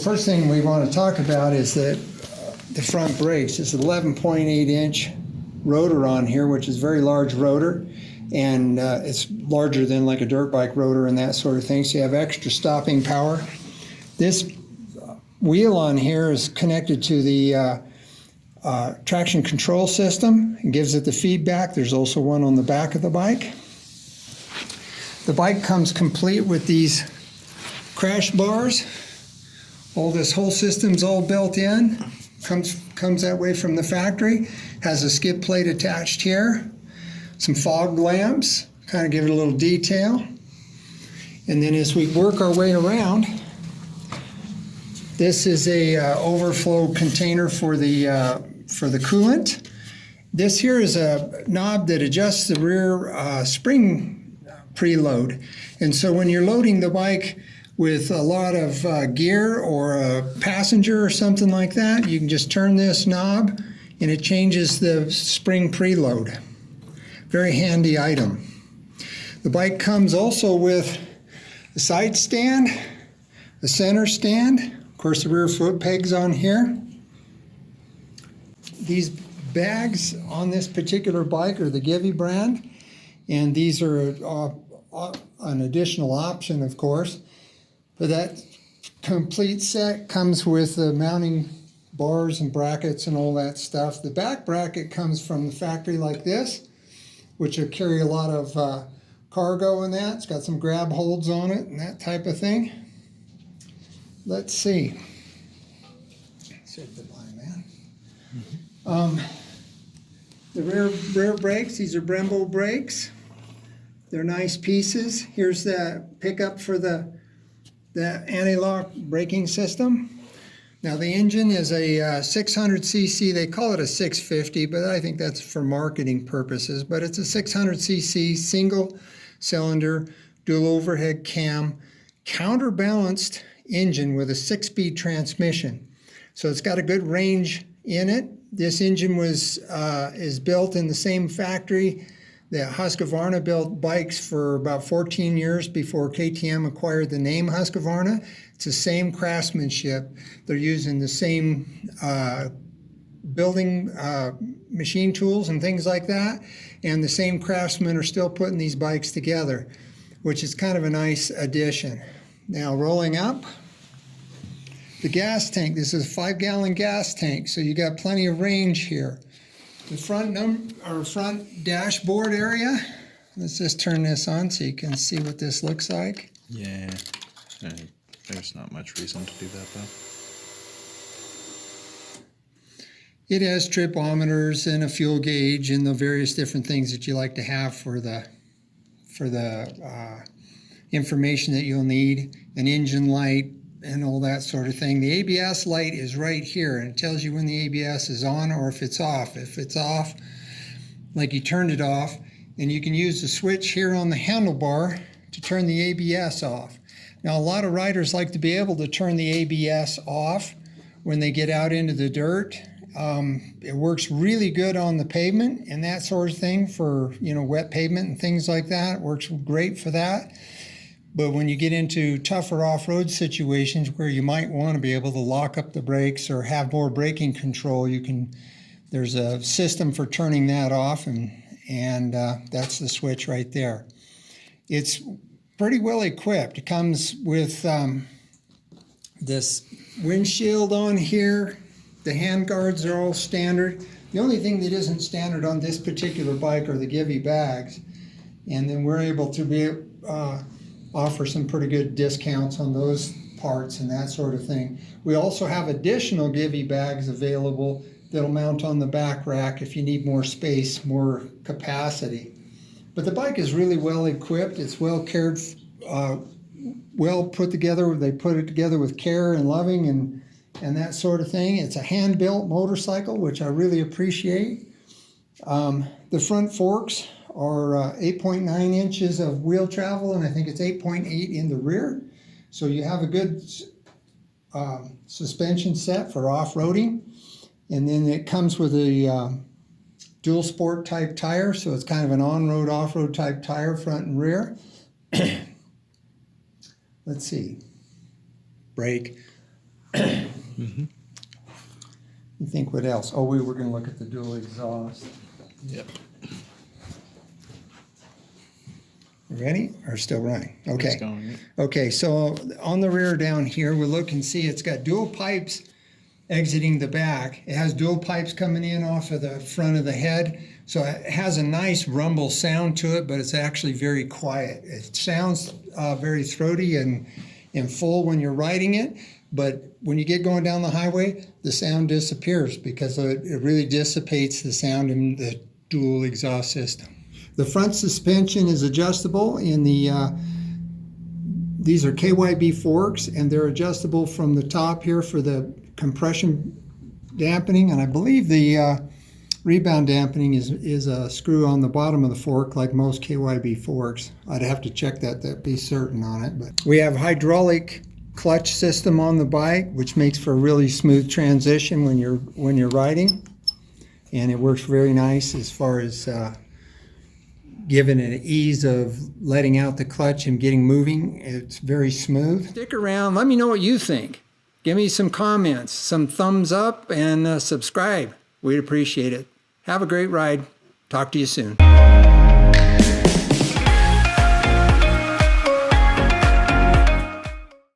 first thing we want to talk about is the front brakes. It's an 11.8-inch rotor on here, which is a very large rotor, and it's larger than like a dirt bike rotor and that sort of thing, so you have extra stopping power. This wheel on here is connected to the traction control system. It gives it the feedback. There's also one on the back of the bike. The bike comes complete with these crash bars. This whole system's all built in. Comes that way from the factory. Has a skid plate attached here. Some fog lamps, kind of give it a little detail. And then as we work our way around, this is a overflow container for the coolant. This here is a knob that adjusts the rear spring preload. And so when you're loading the bike with a lot of gear or a passenger or something like that, you can just turn this knob and it changes the spring preload. Very handy item. The bike comes also with a side stand, a center stand, of course the rear foot pegs on here. These bags on this particular bike are the Givi brand, and these are an additional option, of course. But that complete set comes with the mounting bars and brackets and all that stuff. The back bracket comes from the factory like this, which will carry a lot of cargo in that. It's got some grab holds on it and that type of thing. Let's see. Save the line, man. The rear brakes, these are Brembo brakes. They're nice pieces. Here's the pickup for the anti-lock braking system. Now the engine is a 600cc. They call it a 650, but I think that's for marketing purposes. But it's a 600cc single cylinder, dual overhead cam, counterbalanced engine with a 6-speed transmission. So it's got a good range in it. This engine is built in the same factory that Husqvarna built bikes for about 14 years before KTM acquired the name Husqvarna. It's the same craftsmanship. They're using the same building machine tools and things like that, and the same craftsmen are still putting these bikes together, which is kind of a nice addition. Now rolling up, the gas tank. This is a 5-gallon gas tank, so you got plenty of range here. The front dashboard area. Let's just turn this on so you can see what this looks like. Yeah, there's not much reason to do that though. It has tripometers and a fuel gauge and the various different things that you like to have for the information that you'll need. An engine light and all that sort of thing. The ABS light is right here, and it tells you when the ABS is on or if it's off. If it's off, like you turned it off, and you can use the switch here on the handlebar to turn the ABS off. Now, a lot of riders like to be able to turn the ABS off when they get out into the dirt. It works really good on the pavement and that sort of thing for, wet pavement and things like that. It works great for that. But when you get into tougher off-road situations where you might want to be able to lock up the brakes or have more braking control, there's a system for turning that off, and that's the switch right there. It's pretty well equipped. It comes with this windshield on here. The hand guards are all standard. The only thing that isn't standard on this particular bike are the Givi bags, and then we're able to offer some pretty good discounts on those parts and that sort of thing. We also have additional Givi bags available that'll mount on the back rack if you need more space, more capacity. But the bike is really well equipped. It's well cared, well put together. They put it together with care and loving and that sort of thing. It's a hand-built motorcycle, which I really appreciate. The front forks are 8.9 inches of wheel travel, and I think it's 8.8 in the rear. So you have a good suspension set for off-roading. And then it comes with a dual sport type tire, so it's kind of an on-road, off-road type tire, front and rear. Let's see. Brake. You think what else? Oh, we were going to look at the dual exhaust. Yep. Ready? Or still running? Okay. It's going. Okay, so on the rear down here, we look and see it's got dual pipes exiting the back. It has dual pipes coming in off of the front of the head. So it has a nice rumble sound to it, but it's actually very quiet. It sounds very throaty and full when you're riding it, but when you get going down the highway, the sound disappears because it really dissipates the sound in the dual exhaust system. The front suspension is adjustable in the, these are KYB forks, and they're adjustable from the top here for the compression dampening, and I believe the rebound dampening is a screw on the bottom of the fork like most KYB forks. I'd have to check that to be certain on it. But we have hydraulic clutch system on the bike, which makes for a really smooth transition when you're riding, and it works very nice as far as giving it ease of letting out the clutch and getting moving. It's very smooth. Stick around. Let me know what you think. Give me some comments, some thumbs up, and subscribe. We'd appreciate it. Have a great ride. Talk to you soon.